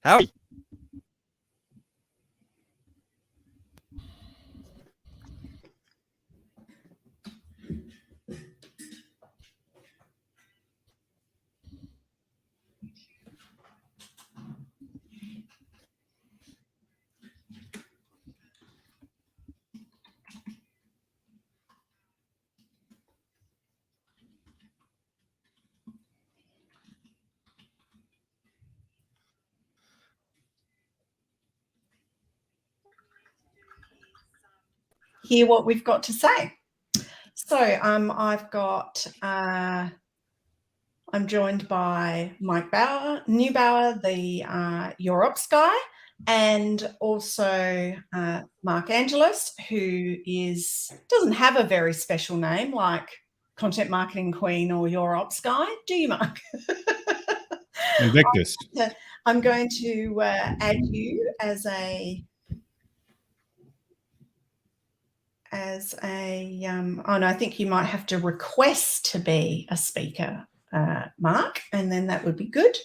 Howdy. Hear what we've got to say. So I've got, I'm joined by Mike Neubauer, the Europs guy, and also Mark Angelos, who doesn't have a very special name like Content Marketing Queen or Europs guy. Do you, Mark? Invictus. I'm going to add you as a oh no, I think you might have to request to be a speaker, Mark, and then that would be good.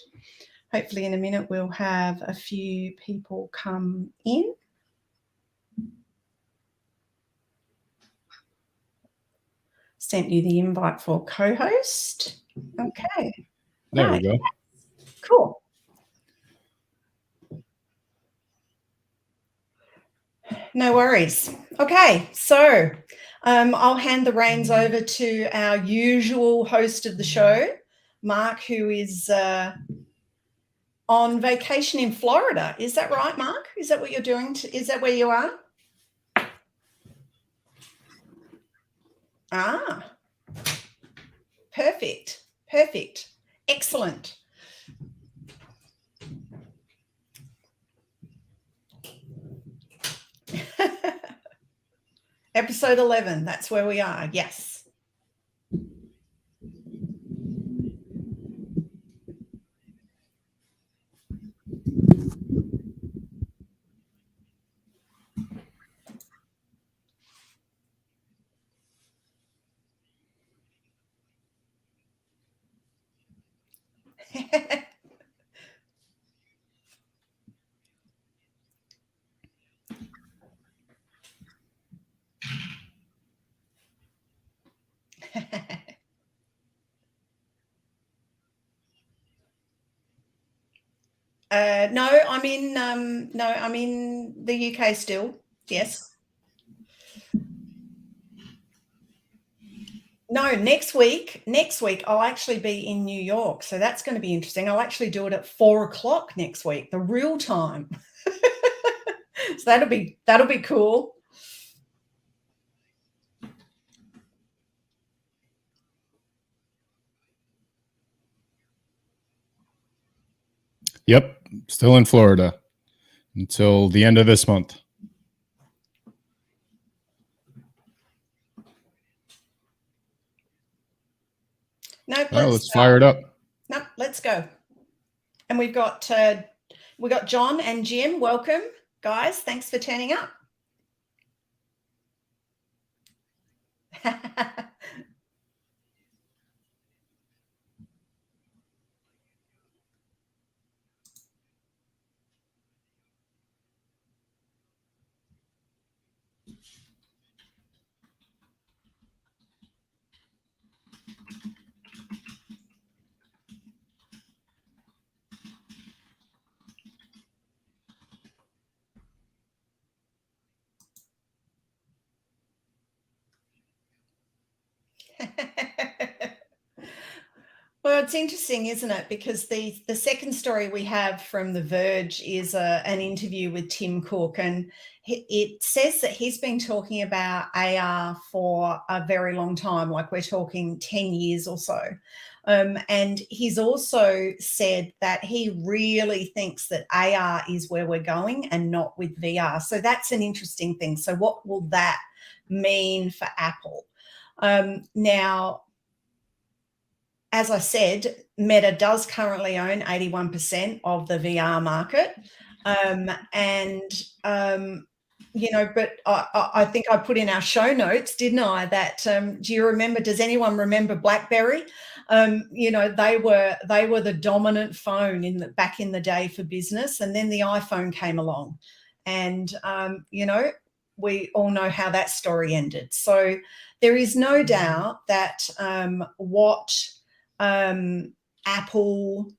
Hopefully in a minute we'll have a few people come in. Sent you the invite for co-host. Okay. There we go. Cool. No worries. Okay, so I'll hand the reins over to our usual host of the show, Mark, who is on vacation in Florida. Is that right, Mark? Is that what you're doing? Is that where you are? Ah, perfect. Perfect. Excellent. Episode 11, that's where we are, yes. No, I'm in the UK still. Yes. No, next week I'll actually be in New York, so that's going to be interesting. I'll actually do it at 4 o'clock next week, the real time. So that'll be cool. Yep, still in Florida until the end of this month. No, let's fire it up. No, let's go. And we've got John and Jim. Welcome, guys. Thanks for turning up. Well, it's interesting, isn't it? Because the second story we have from The Verge is an interview with Tim Cook, and it says that he's been talking about AR for a very long time, like we're talking 10 years or so. And he's also said that he really thinks that AR is where we're going and not with VR. So that's an interesting thing. So what will that mean for Apple? Now, as I said, Meta does currently own 81% of the VR market. but I think I put in our show notes, didn't I, that do you remember, does anyone remember Blackberry? They were the dominant phone back in the day for business, and then the iPhone came along, and we all know how that story ended. So there is no doubt that what Apple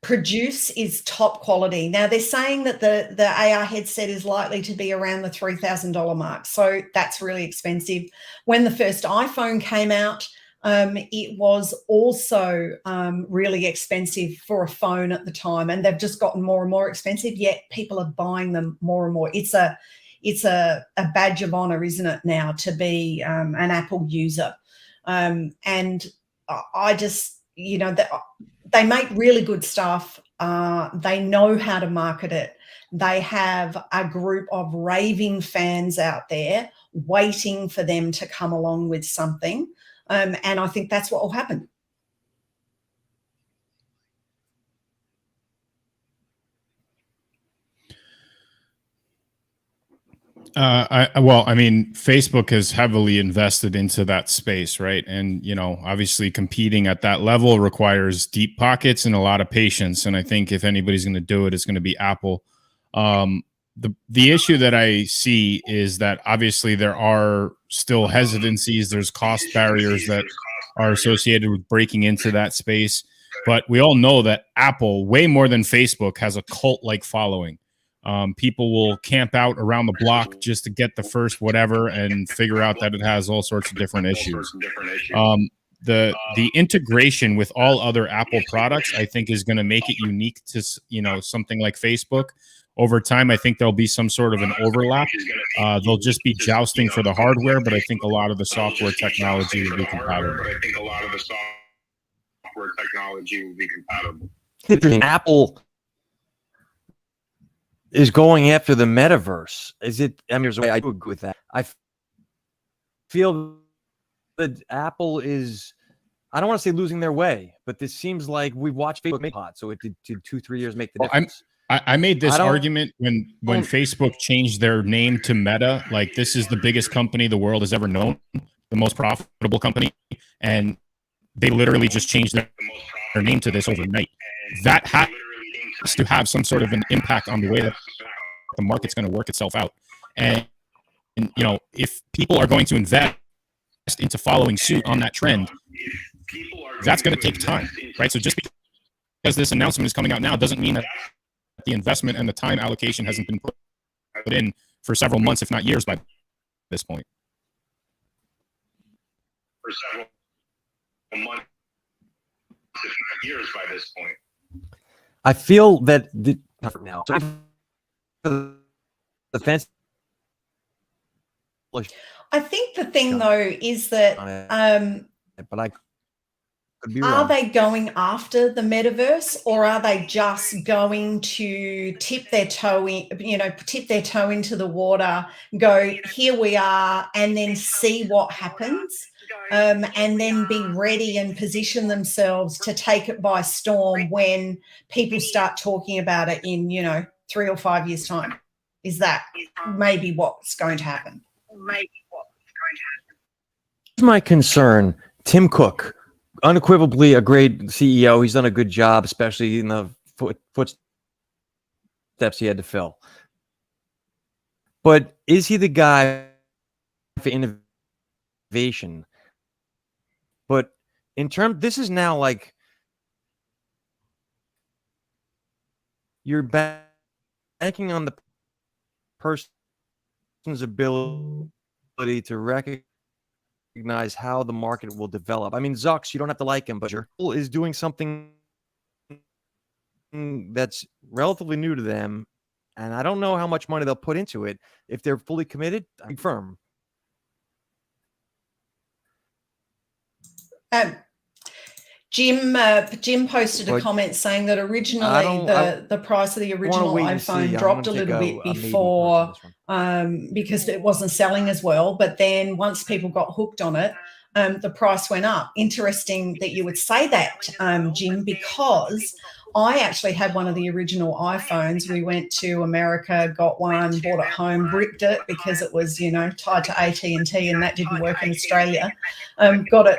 produce is top quality. Now they're saying that the AR headset is likely to be around the $3,000 mark, so that's really expensive. When the first iPhone came out, it was also really expensive for a phone at the time, and they've just gotten more and more expensive, yet people are buying them more and more. It's a badge of honor, isn't it, now, to be an Apple user. And I just, they make really good stuff. They know how to market it. They have a group of raving fans out there waiting for them to come along with something. And I think that's what will happen. I mean, Facebook has heavily invested into that space, right? And, obviously competing at that level requires deep pockets and a lot of patience. And I think if anybody's going to do it, it's going to be Apple. The issue that I see is that obviously there are still hesitancies. There's cost barriers that are associated with breaking into that space. But we all know that Apple, way more than Facebook, has a cult-like following. People will camp out around the block just to get the first whatever and figure out that it has all sorts of different issues. The integration with all other Apple products, I think, is going to make it unique to something like Facebook. Over time, I think there'll be some sort of an overlap. They'll just be jousting for the hardware, but I think a lot of the software technology will be compatible. Apple is going after the metaverse. Is it? I mean, there's a way I do agree with that. I feel that Apple is, I don't want to say losing their way, but this seems like we've watched Facebook make hot. So it did 2-3 years make the difference. I made this argument when Facebook changed their name to Meta. Like, this is the biggest company the world has ever known, the most profitable company, and they literally just changed their name to this overnight. That has to have some sort of an impact on the way that the market's going to work itself out. And if people are going to invest into following suit on that trend, that's going to take time, right? So just because this announcement is coming out now doesn't mean that the investment and the time allocation hasn't been put in for several months, if not years, by this point. For several months, if not years, by this point. I feel that now the fence. I think the thing though is that but I could be are wrong. they going after the metaverse, or are they just going to tip their toe into the water, go, here we are, and then see what happens, and then be ready and position themselves to take it by storm when people start talking about it in 3 or 5 years' time? Is that maybe what's going to happen? Here's my concern. Tim Cook, unequivocally a great CEO. He's done a good job, especially in the footsteps he had to fill. But is he the guy for innovation? But this is now like you're banking on the person's ability to recognize how the market will develop. I mean, Zucks, you don't have to like him, but Apple is doing something that's relatively new to them, and I don't know how much money they'll put into it. If they're fully committed, I'm firm. Jim posted a comment saying that originally the price of the original iPhone dropped a little bit before because it wasn't selling as well. But then once people got hooked on it, the price went up. Interesting that you would say that, Jim, because I actually had one of the original iPhones. We went to America, got one, bought it home, bricked it because it was, you know, tied to AT&T, and that didn't work in Australia. Got it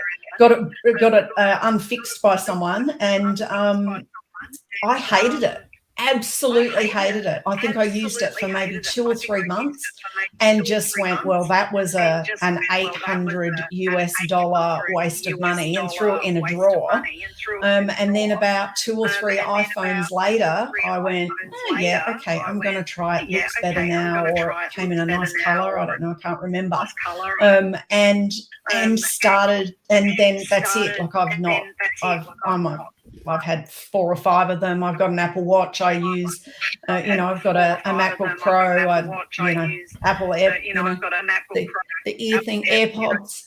unfixed by someone, and I hated it. Absolutely hated it. I think I used it for maybe 2 or 3 months and just went, well, that was an $800 waste of money, and threw it in a drawer. And then about 2 or 3 iPhones later, I went, oh, yeah, okay, I'm going to try it. Looks better now, or it came in a nice color. I don't know. I can't remember. And started, and then that's it. Like I've had 4 or 5 of them. I've got an Apple Watch I use. I've got a MacBook Pro. Apple Air. The ear thing, AirPods.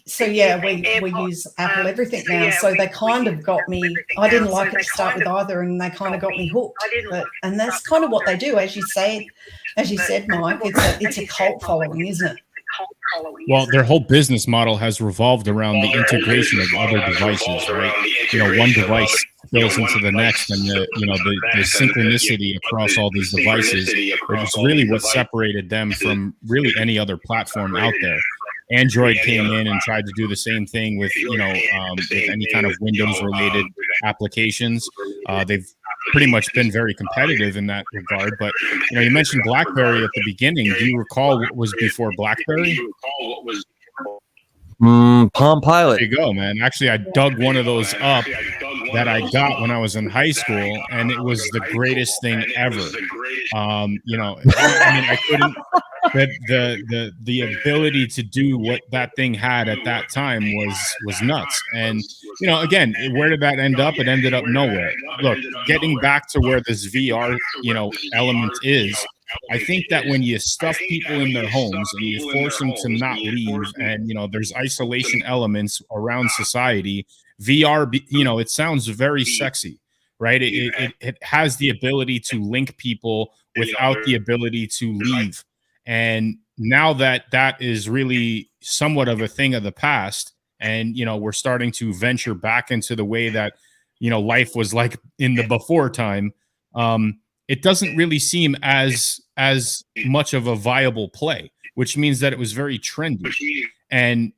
So yeah, we use Apple everything now. So they kind of got me. I didn't like it to start with either, and they kind of got me hooked. And that's kind of what they do, as you said, Mike. It's a cult following, isn't it? Well, their whole business model has revolved around the integration of other devices, right? One device goes into the next, and the synchronicity across all these devices is really what separated them from really any other platform out there. Android came in and tried to do the same thing with, with any kind of Windows related applications. They've pretty much been very competitive in that regard. But, you mentioned BlackBerry at the beginning. Do you recall what was before BlackBerry? Palm Pilot. There you go, man. Actually, I dug one of those up that I got when I was in high school, and it was the greatest thing ever. I couldn't. The ability to do what that thing had at that time was nuts. And again, where did that end up? It ended up nowhere. Look, getting back to where this VR element is, I think that when you stuff people in their homes and you force them to not leave, and there's isolation elements around society, VR, it sounds very sexy, right? It has the ability to link people without the ability to leave. And now that is really somewhat of a thing of the past, and we're starting to venture back into the way that life was like in the before time. It doesn't really seem as much of a viable play, which means that it was very trendy. And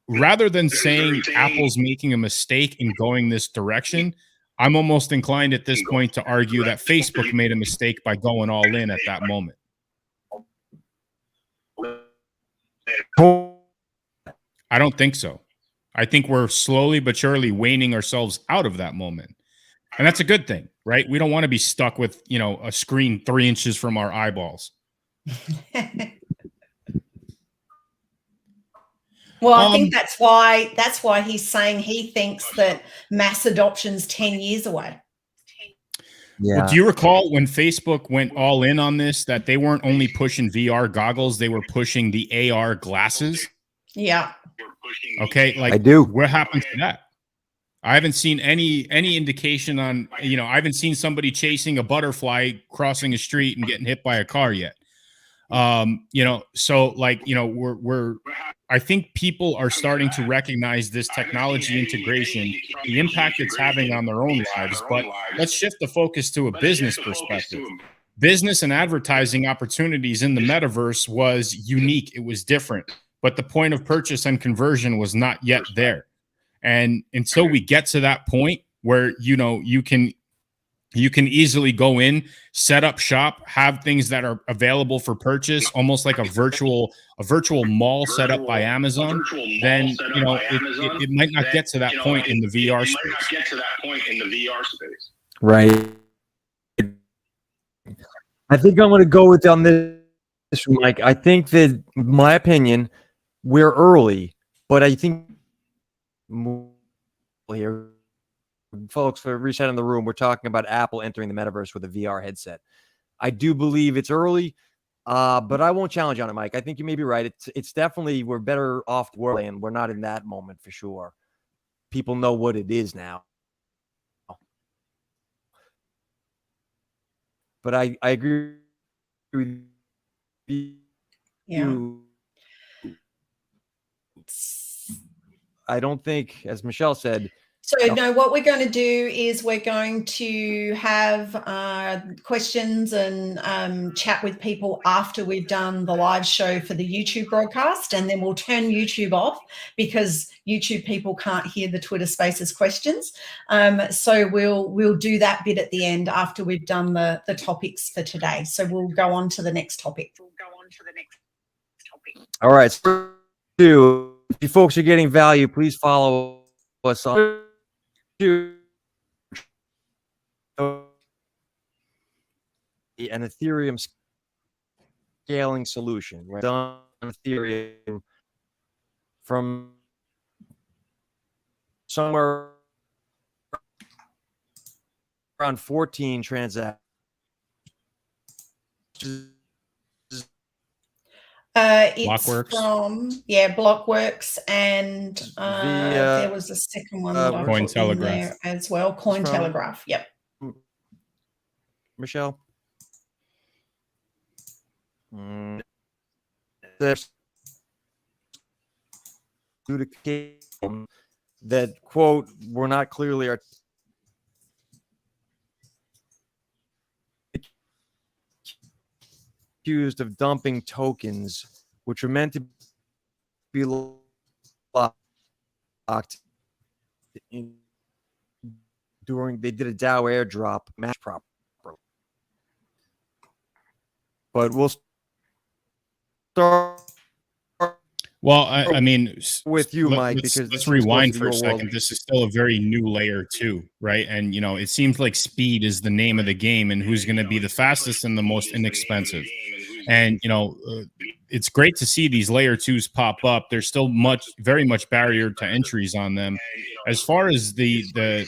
rather than saying Apple's making a mistake in going this direction, I'm almost inclined at this point to argue that Facebook made a mistake by going all in at that moment. I don't think so. I think we're slowly but surely waning ourselves out of that moment. And that's a good thing, right? We don't want to be stuck with, a screen 3 inches from our eyeballs. Well, I think that's why he's saying he thinks that mass adoption's 10 years away. Yeah. Well, do you recall when Facebook went all in on this, that they weren't only pushing VR goggles, they were pushing the AR glasses? Yeah. Okay. Like, I do. What happened to that? I haven't seen any indication on, I haven't seen somebody chasing a butterfly crossing a street and getting hit by a car yet. So like, I think people are starting to recognize this technology integration, the impact it's having on their own lives. But let's shift the focus to a business perspective. Business and advertising opportunities in the metaverse was unique. It was different, but the point of purchase and conversion was not yet there. And until we get to that point where, you can easily go in, set up shop, have things that are available for purchase, almost like a virtual mall set up by Amazon, then, it might not get to that point in the VR space. Right. I think I'm going to go with on this, Mike. I think that, in my opinion, we're early, but I think here, folks, for reset in the room, we're talking about Apple entering the metaverse with a VR headset. I do believe it's early, but I won't challenge on it, Mike. I think you may be right. It's definitely, we're better off world, and we're not in that moment for sure. People know what it is now. But I agree with you. Yeah. I don't think, as Michelle said, So no, what we're going to do is we're going to have questions and chat with people after we've done the live show for the YouTube broadcast, and then we'll turn YouTube off because YouTube people can't hear the Twitter Spaces questions. So we'll do that bit at the end after we've done the topics for today. So we'll go on to the next topic. All right. So if you folks are getting value, please follow us on an Ethereum scaling solution. We're done Ethereum from somewhere around 14 transactions. It's Blockworks. from Blockworks, and there was a second one that I put in there as well. Cointelegraph. Yep. Michelle. There's that quote were not clearly accused of dumping tokens, which are meant to be locked in during. They did a DAO airdrop match properly, but we'll start. Well, I mean, with you, Mike, because let's rewind for a second. This is still a very new layer too, right? And, you know, it seems like speed is the name of the game and who's going to be the fastest and the most inexpensive. And, you know, it's great to see these layer twos pop up. There's still very much barrier to entries on them. As far as the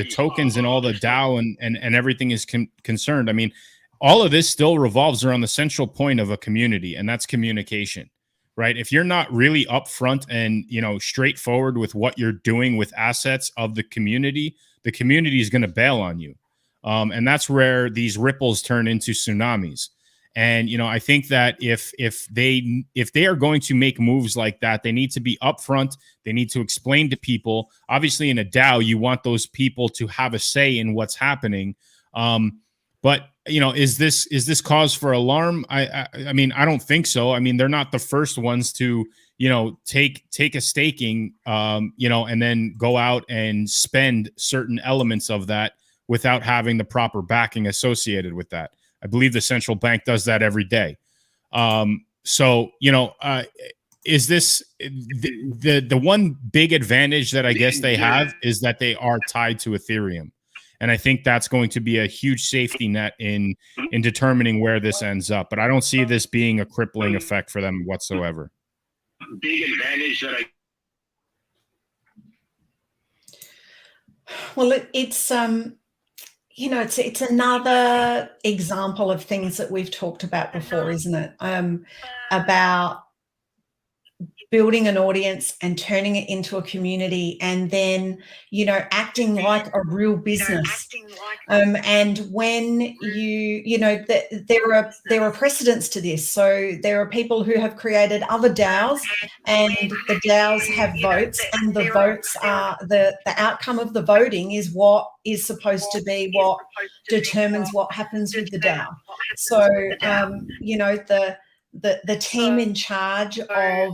tokens and all the DAO and everything is concerned, I mean, all of this still revolves around the central point of a community, and that's communication. Right. If you're not really upfront and, you know, straightforward with what you're doing with assets of the community is going to bail on you. And that's where these ripples turn into tsunamis. And, you know, I think that if they are going to make moves like that, they need to be upfront. They need to explain to people. Obviously, in a DAO, you want those people to have a say in what's happening. But, you know, is this cause for alarm? I mean, I don't think so. I mean, they're not the first ones to, you know, take a staking, you know, and then go out and spend certain elements of that without having the proper backing associated with that. I believe the central bank does that every day. So, you know, is this the one big advantage that I guess they have is that they are tied to Ethereum. And I think that's going to be a huge safety net in determining where this ends up. But I don't see this being a crippling effect for them whatsoever. Big advantage that Well, it's you know, it's another example of things that we've talked about before, isn't it? About building an audience and turning it into a community, and then, you know, acting like a real business. And when you know, there are precedents to this. So there are people who have created other DAOs, and the DAOs have votes, and the votes are the outcome of the voting is what is supposed to be what determines what happens with the DAO. So you know, the team in charge of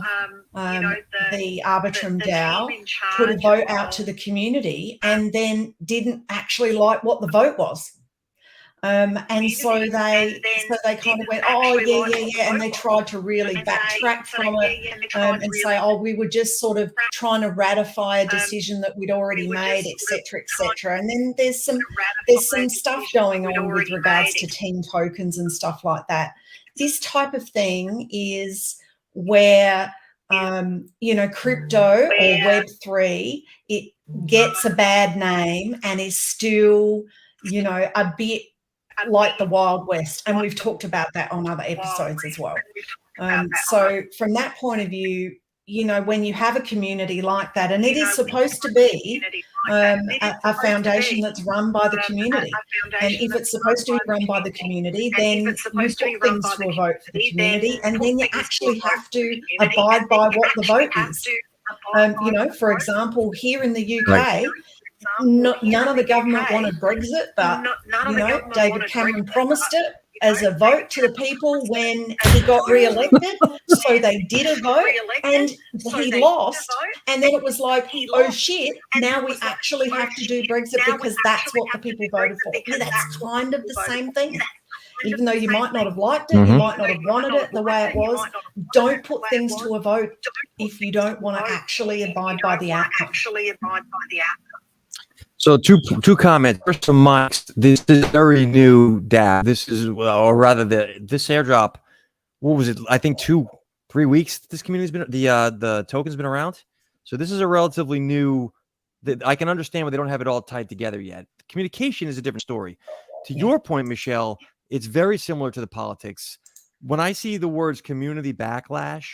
the Arbitrum DAO put a vote out to the community and then didn't actually like what the vote was. And so they kind of went, oh, yeah. And they tried to really backtrack from it and say, oh, we were just sort of trying to ratify a decision that we'd already made, et cetera. And then there's some stuff going on with regards to team tokens and stuff like that. This type of thing is where, you know, crypto or Web3, it gets a bad name and is still, you know, a bit like the Wild West. And we've talked about that on other episodes as well. So from that point of view, you know, when you have a community like that, and it is supposed to be a foundation that's run by the community, and if it's supposed to be run by the community, then you put things to a vote for the community, and then you actually have to abide by what the vote is. You know, for example, here in the UK, none of the government wanted Brexit, but, you know, David Cameron promised it as a vote to the people when he got re-elected. So they did a vote and he lost. And then it was like, oh shit, now we actually have to do Brexit because that's what the people voted for. Yeah, that's kind of the same thing. Even though you might not have liked it, you might not have wanted it the way it was, don't put things to a vote if you don't want to actually abide by the outcome. So two comments. First from Mike, this is very new DAO. This is, or rather, this airdrop. What was it? I think 2-3 weeks. This community's been the token's been around. So this is a relatively new. That I can understand why they don't have it all tied together yet. Communication is a different story. To your point, Michelle, it's very similar to the politics. When I see the words community backlash,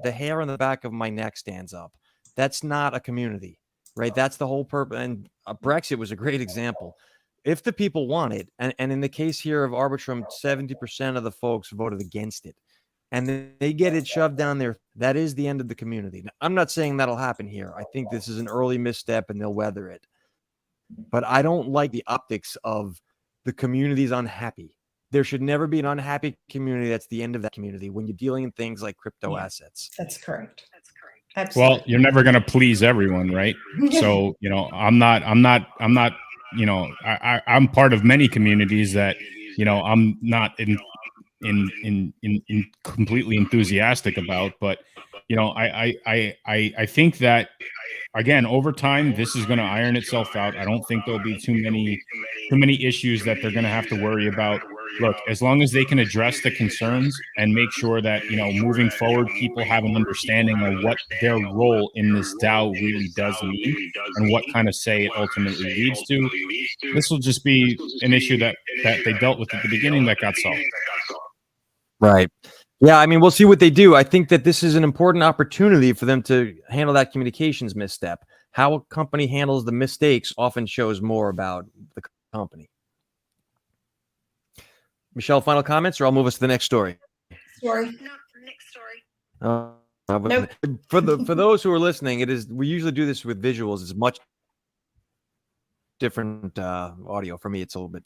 the hair on the back of my neck stands up. That's not a community, right? That's the whole purpose. And Brexit was a great example. If the people want it, and in the case here of Arbitrum, 70% of the folks voted against it, and they get it shoved down there, that is the end of the community. Now, I'm not saying that'll happen here. I think this is an early misstep and they'll weather it. But I don't like the optics of the community's unhappy. There should never be an unhappy community. That's the end of that community when you're dealing in things like crypto assets. That's correct. Absolutely. Well, you're never going to please everyone, right? So, you know, I'm not, you know, I'm part of many communities that, you know, I'm not in completely enthusiastic about, but, you know, I think that, again, over time, this is going to iron itself out. I don't think there'll be too many issues that they're going to have to worry about. Look, as long as they can address the concerns and make sure that, you know, moving forward, people have an understanding of what their role in this DAO really does mean and what kind of say it ultimately leads to, this will just be an issue that they dealt with at the beginning that got solved. Right. Yeah, I mean, we'll see what they do. I think that this is an important opportunity for them to handle that communications misstep. How a company handles the mistakes often shows more about the company. Michelle, final comments, or I'll move us to the next story. Sorry. No, next story. Nope. For those who are listening, we usually do this with visuals. It's much different audio. For me, it's a little bit.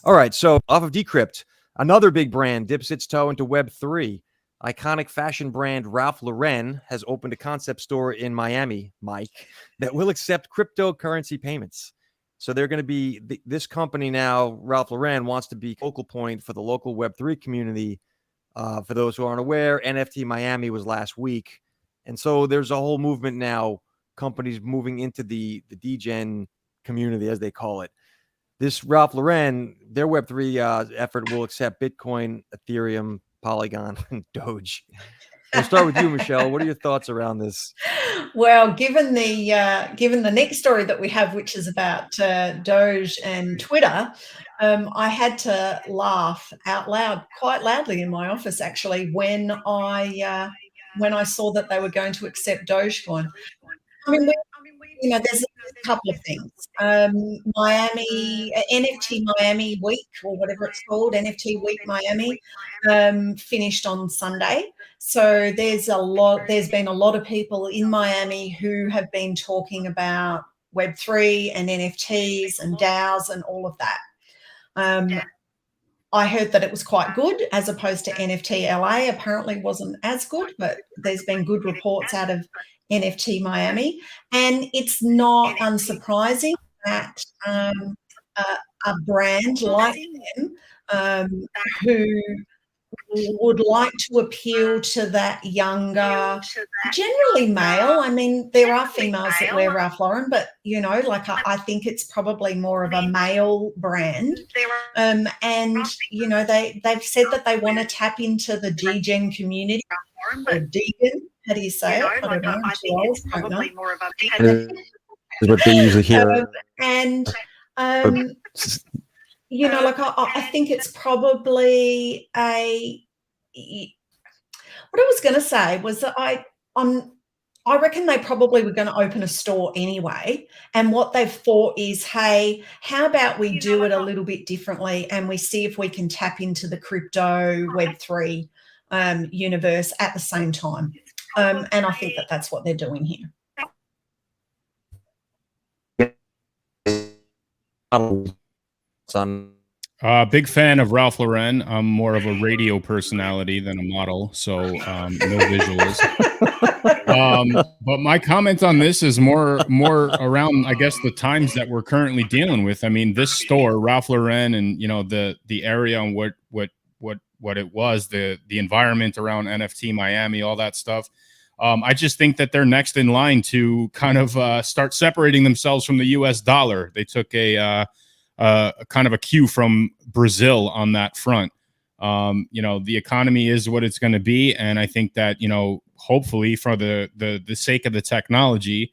All right. So off of Decrypt, another big brand dips its toe into Web3. Iconic fashion brand Ralph Lauren has opened a concept store in Miami, Mike, that will accept cryptocurrency payments. So they're going to be this company now. Ralph Lauren wants to be focal point for the local Web3 community. For those who aren't aware, NFT Miami was last week. And so there's a whole movement now, companies moving into the DGen community, as they call it. This Ralph Lauren, their Web3 effort will accept Bitcoin, Ethereum, Polygon, and Doge. We'll start with you, Michelle. What are your thoughts around this? Well, given the next story that we have, which is about Doge and Twitter, I had to laugh out loud, quite loudly in my office, actually, when I saw that they were going to accept Dogecoin. I mean, you know, there's a couple of things. NFT Miami Week, or whatever it's called, NFT Week Miami, finished on Sunday. So there's been a lot of people in Miami who have been talking about Web3 and NFTs and DAOs and all of that. I heard that it was quite good, as opposed to NFT LA. Apparently wasn't as good, but there's been good reports out of NFT Miami. And it's not unsurprising that a brand like them, who would like to appeal to that younger, generally male. I mean, there are females that wear Ralph Lauren, but, you know, like I think it's probably more of a male brand. And, you know, they've said that they want to tap into the DGen community, or DGen. How do you say it? I don't know. I think it's probably more of a Is what they usually hear. You know, like I think it's probably what I was going to say was that I reckon they probably were going to open a store anyway. And what they've thought is, hey, how about we do it a little bit differently and we see if we can tap into the crypto Web3 universe at the same time. And I think that that's what they're doing here. Big fan of Ralph Lauren. I'm more of a radio personality than a model, so no visuals. But my comment on this is more around, I guess, the times that we're currently dealing with. I mean, this store, Ralph Lauren, and the area and what it was, the environment around NFT Miami, all that stuff. I just think that they're next in line to kind of start separating themselves from the U.S. dollar. They took a kind of a cue from Brazil on that front. The economy is what it's going to be, and I think that hopefully for the sake of the technology,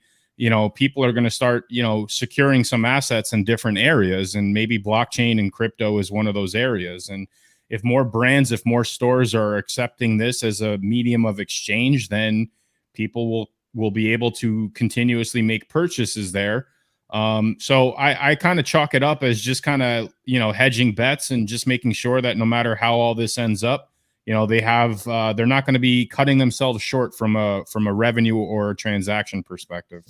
people are going to start securing some assets in different areas, and maybe blockchain and crypto is one of those areas. And if more brands, if more stores are accepting this as a medium of exchange, then people will be able to continuously make purchases there. So I kind of chalk it up as just kind of, hedging bets and just making sure that no matter how all this ends up, they're not going to be cutting themselves short from a revenue or a transaction perspective.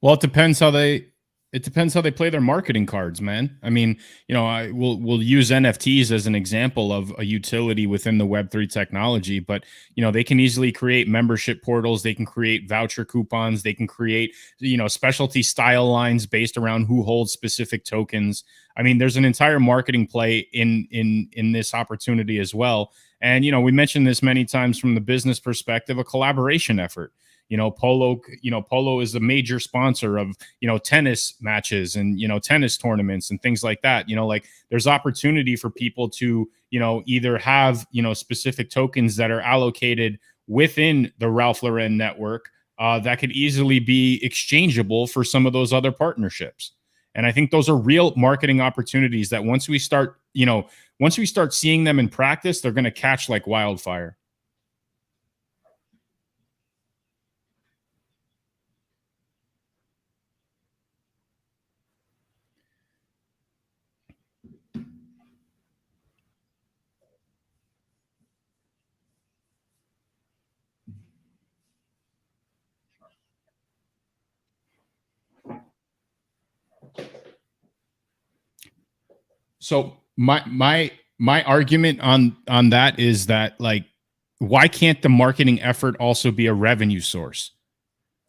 Well, it depends how they play their marketing cards, man. I mean, we'll use NFTs as an example of a utility within the Web3 technology, but they can easily create membership portals, they can create voucher coupons, they can create specialty style lines based around who holds specific tokens. I mean, there's an entire marketing play in this opportunity as well. And we mentioned this many times from the business perspective, a collaboration effort. Polo is a major sponsor of, tennis matches and, tennis tournaments and things like that. Like there's opportunity for people to, either have, specific tokens that are allocated within the Ralph Lauren network that could easily be exchangeable for some of those other partnerships. And I think those are real marketing opportunities that once we start seeing them in practice, they're going to catch like wildfire. So my argument on that is that, like, why can't the marketing effort also be a revenue source?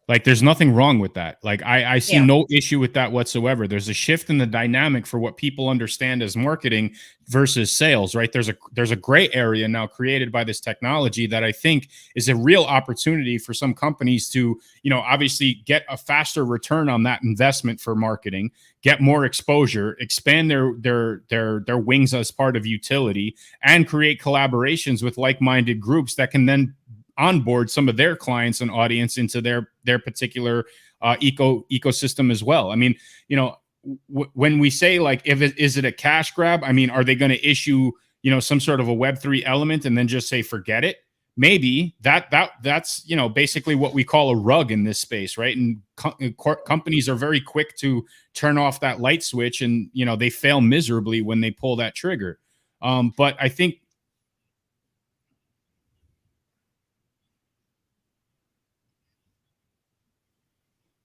Like, there's nothing wrong with that. Like, I see no issue with that whatsoever. There's a shift in the dynamic for what people understand as marketing versus sales, right? There's a gray area now created by this technology that I think is a real opportunity for some companies to, obviously get a faster return on that investment for marketing, get more exposure, expand their wings as part of utility, and create collaborations with like-minded groups that can then onboard some of their clients and audience into their particular ecosystem as well. I mean, when we say, like, is it a cash grab? I mean, are they going to issue, some sort of a Web3 element and then just say, forget it? Maybe that's, basically what we call a rug in this space, right? And companies are very quick to turn off that light switch, and, they fail miserably when they pull that trigger. But I think,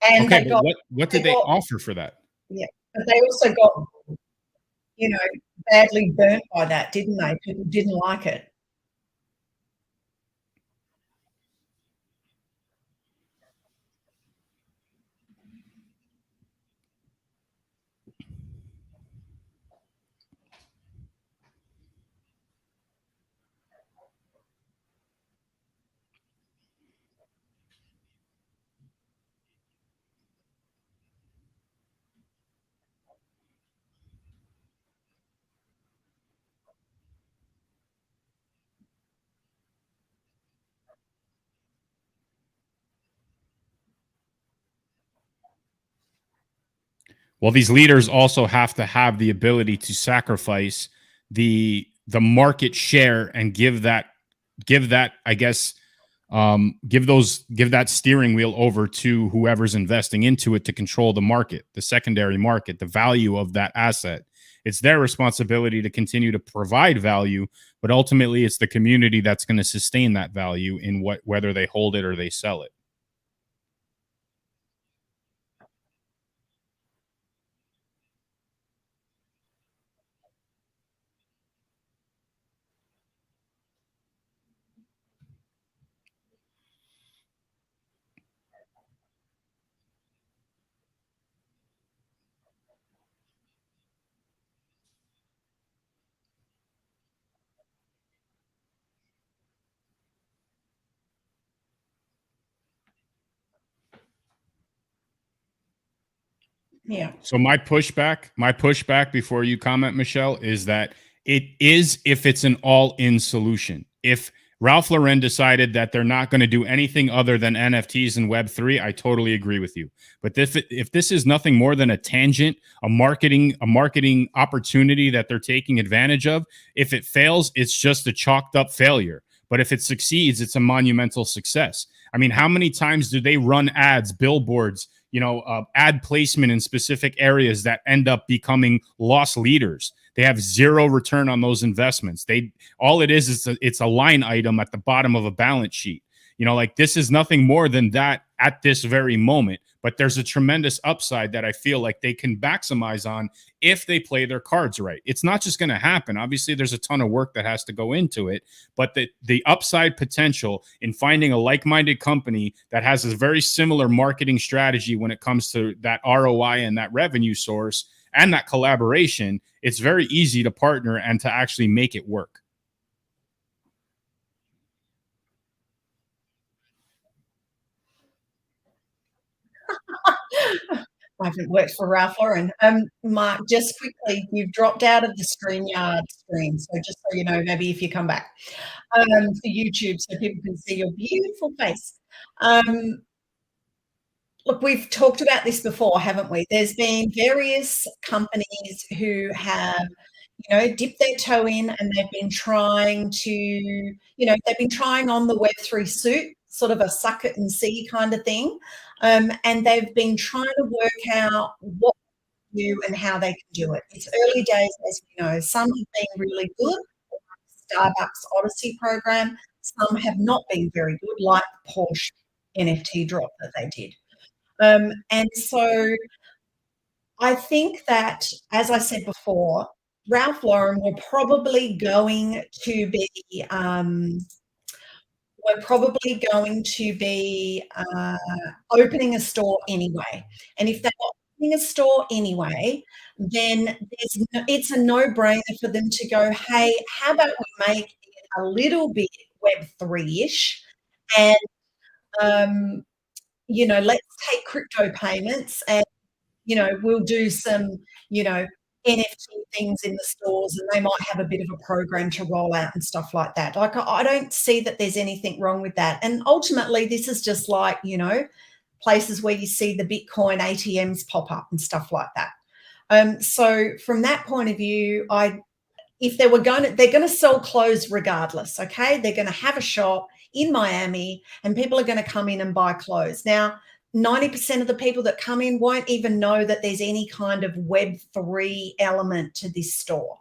And okay, they got, what did they offer for that? Yeah, but they also got, badly burnt by that, didn't they? People didn't like it. Well, these leaders also have to have the ability to sacrifice the market share and give that I guess give that steering wheel over to whoever's investing into it to control the market, the secondary market, the value of that asset. It's their responsibility to continue to provide value, but ultimately it's the community that's going to sustain that value in whether they hold it or they sell it. Yeah. So my pushback before you comment, Michelle, is that it is if it's an all-in solution. If Ralph Lauren decided that they're not going to do anything other than NFTs and Web3, I totally agree with you. But if this is nothing more than a tangent, a marketing opportunity that they're taking advantage of, if it fails, it's just a chalked up failure. But if it succeeds, it's a monumental success. I mean, how many times do they run ads, billboards, ad placement in specific areas that end up becoming loss leaders? They have zero return on those investments. All it is it's a line item at the bottom of a balance sheet. Like this is nothing more than that at this very moment. But there's a tremendous upside that I feel like they can maximize on if they play their cards right. It's not just going to happen. Obviously, there's a ton of work that has to go into it, but the upside potential in finding a like-minded company that has a very similar marketing strategy when it comes to that ROI and that revenue source and that collaboration, it's very easy to partner and to actually make it work. I haven't worked for Ralph Lauren. Mark, just quickly, you've dropped out of the StreamYard stream. So just so you know, maybe if you come back for YouTube so people can see your beautiful face. Look, we've talked about this before, haven't we? There's been various companies who have, dipped their toe in and they've been trying to, they've been trying on the Web3 suit, sort of a suck it and see kind of thing. And they've been trying to work out what to do and how they can do it. It's early days, as you know. Some have been really good, like Starbucks Odyssey program. Some have not been very good, like the Porsche NFT drop that they did. And so I think that, as I said before, Ralph Lauren were probably going to be opening a store anyway. And if they're opening a store anyway, then it's a no-brainer for them to go, hey, how about we make it a little bit Web3-ish and let's take crypto payments and, we'll do some, NFT things in the stores and they might have a bit of a program to roll out and stuff like that. Like, I don't see that there's anything wrong with that. And ultimately, this is just like, places where you see the Bitcoin ATMs pop up and stuff like that. So from that point of view, if they're going to sell clothes regardless, okay? They're going to have a shop in Miami and people are going to come in and buy clothes. Now, 90% of the people that come in won't even know that there's any kind of Web3 element to this store.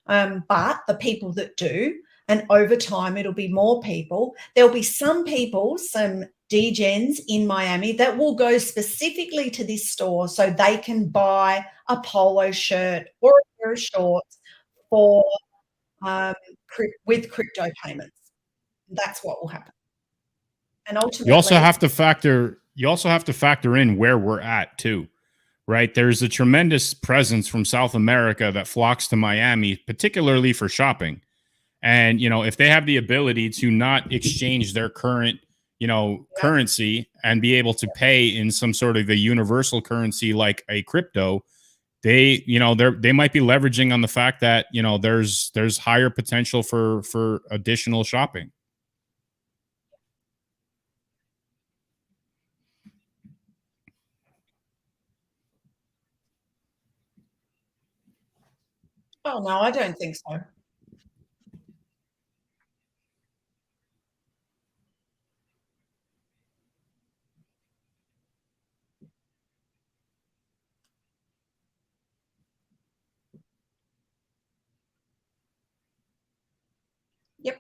But the people that do, and over time, it'll be more people. There'll be some people, some degens in Miami that will go specifically to this store so they can buy a polo shirt or a pair of shorts for with crypto payments. That's what will happen. And ultimately, you also have to factor in where we're at too, right? There's a tremendous presence from South America that flocks to Miami, particularly for shopping. And, if they have the ability to not exchange their current, currency and be able to pay in some sort of a universal currency like a crypto, they might be leveraging on the fact that, there's higher potential for additional shopping. Oh, no, I don't think so. Yep.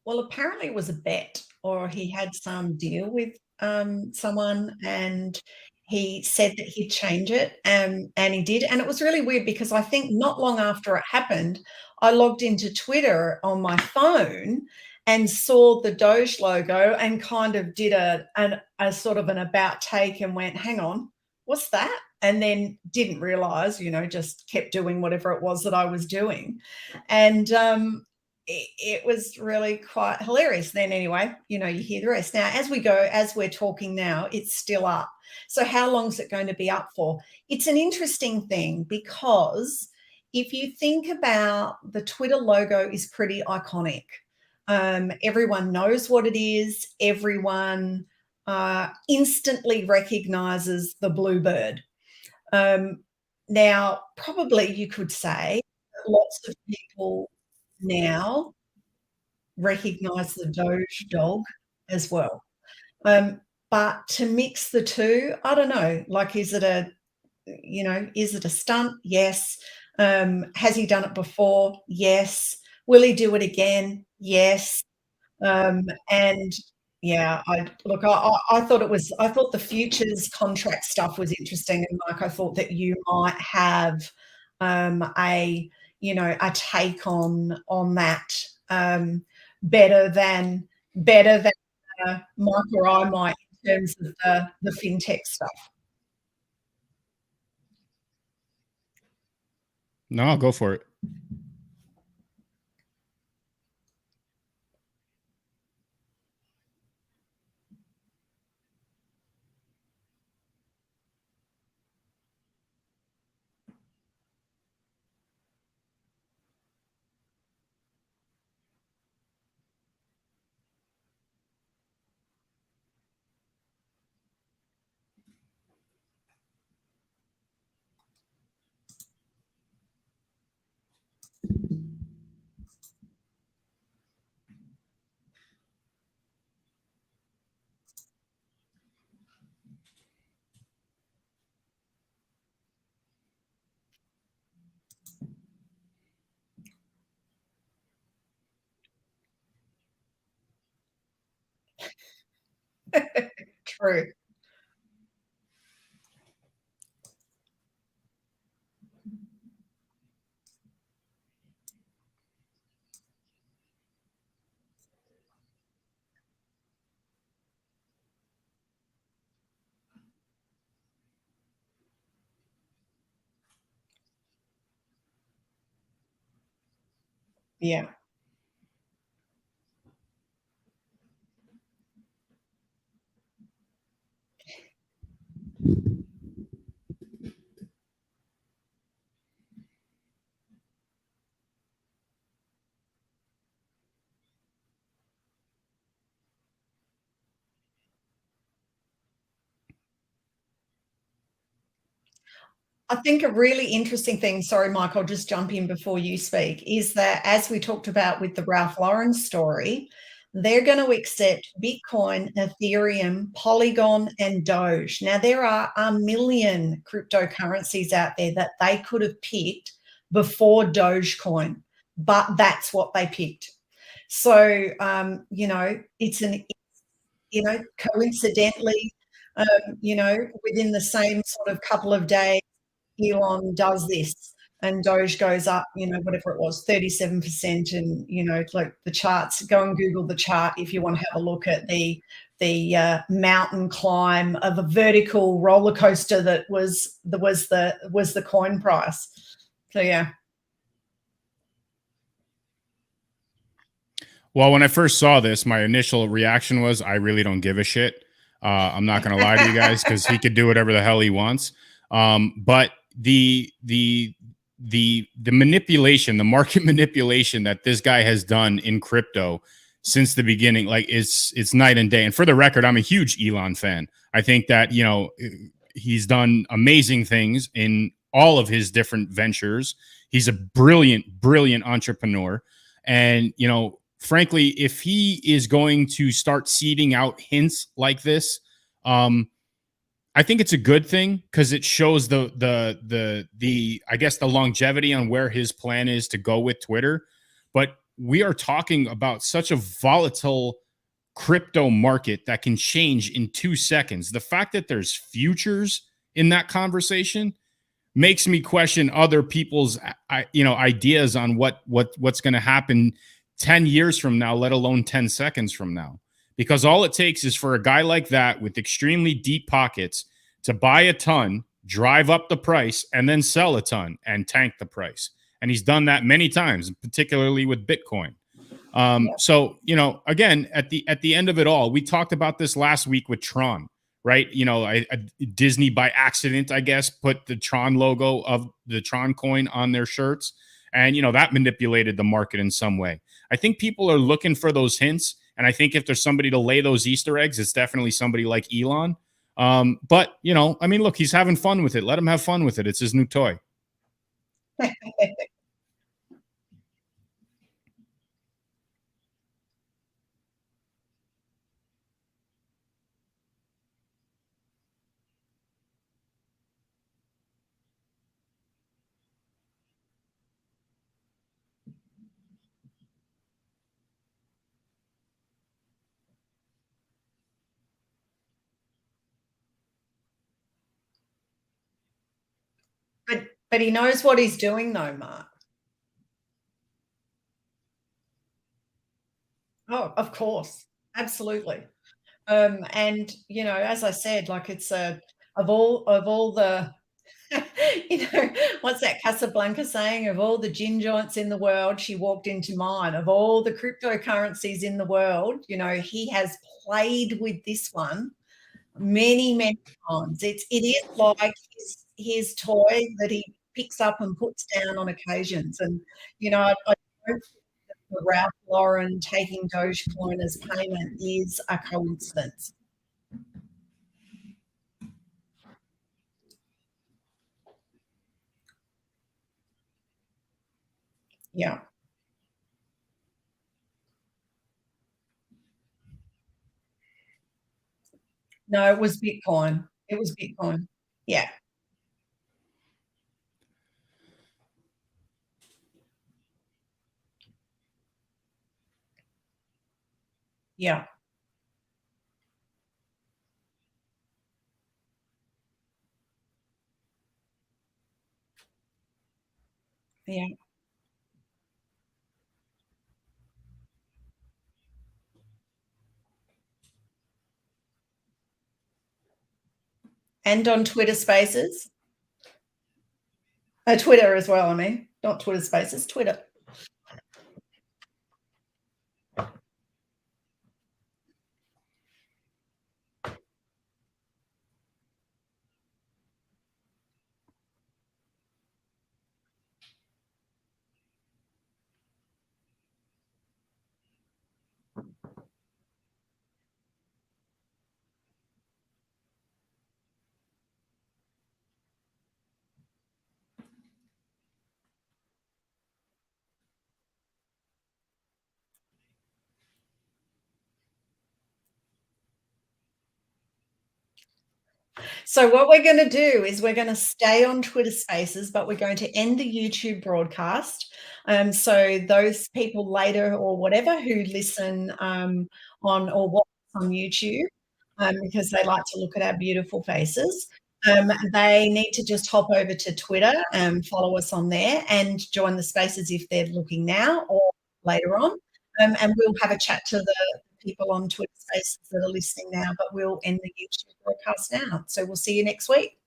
Well, apparently it was a bet, or he had some deal with someone, and he said that he'd change it, and he did. And it was really weird because I think not long after it happened, I logged into Twitter on my phone and saw the Doge logo and kind of did a sort of an about take and went, hang on, what's that? And then didn't realize, just kept doing whatever it was that I was doing. And it was really quite hilarious. Then anyway, you hear the rest. Now, as we're talking now, it's still up. So how long is it going to be up for? It's an interesting thing because if you think about the Twitter logo is pretty iconic. Everyone knows what it is. Everyone instantly recognizes the bluebird. Now, probably you could say that lots of people now recognize the Doge dog as well. But to mix the two, I don't know, like, is it a stunt? Yes. Has he done it before? Yes. Will he do it again? Yes. And yeah, I thought the futures contract stuff was interesting. And Mike, I thought that you might have a take on that better than Mike or I might in terms of the fintech stuff. No, I'll go for it. True. Yeah. I think a really interesting thing, sorry, Mike, I'll just jump in before you speak, is that as we talked about with the Ralph Lauren story, they're going to accept Bitcoin, Ethereum, Polygon, and Doge. Now, there are a million cryptocurrencies out there that they could have picked before Dogecoin, but that's what they picked. So, it's coincidentally, within the same sort of couple of days, Elon does this and Doge goes up, whatever it was, 37%. And, like the charts, go and Google the chart if you want to have a look at the mountain climb of a vertical roller coaster that was the coin price. So, yeah. Well, when I first saw this, my initial reaction was, I really don't give a shit. I'm not going to lie to you guys, because he could do whatever the hell he wants. But the manipulation, the market manipulation that this guy has done in crypto since the beginning, like it's night and day. And for the record, I'm a huge Elon fan. I think that, he's done amazing things in all of his different ventures. He's a brilliant, brilliant entrepreneur. And, frankly, if he is going to start seeding out hints like this, I think it's a good thing, because it shows the I guess the longevity on where his plan is to go with Twitter. But we are talking about such a volatile crypto market that can change in 2 seconds. The fact that there's futures in that conversation makes me question other people's ideas on what's going to happen 10 years from now, let alone 10 seconds from now. Because all it takes is for a guy like that with extremely deep pockets to buy a ton, drive up the price, and then sell a ton and tank the price. And he's done that many times, particularly with Bitcoin. So, again, at the end of it all, we talked about this last week with Tron, right? Disney by accident, I guess, put the Tron logo of the Tron coin on their shirts. And, that manipulated the market in some way. I think people are looking for those hints. And I think if there's somebody to lay those Easter eggs, it's definitely somebody like Elon. But, look, he's having fun with it. Let him have fun with it. It's his new toy. But he knows what he's doing, though, Mark. Oh, of course. Absolutely. And, as I said, like it's of all the, what's that Casablanca saying? Of all the gin joints in the world, she walked into mine. Of all the cryptocurrencies in the world, he has played with this one many, many times. It is like his toy that he picks up and puts down on occasions. And, I don't think Ralph Lauren taking Dogecoin as payment is a coincidence. Yeah. No, it was Bitcoin. It was Bitcoin. Yeah. Yeah. Yeah. And on Twitter Spaces. Twitter as well, I mean. Not Twitter Spaces, Twitter. So what we're going to do is we're going to stay on Twitter Spaces, but we're going to end the YouTube broadcast. So those people later or whatever who listen on or watch on YouTube, because they like to look at our beautiful faces, they need to just hop over to Twitter and follow us on there and join the spaces if they're looking now or later on. And we'll have a chat to the people on Twitter Spaces that are listening now, but we'll end the YouTube broadcast now. So we'll see you next week.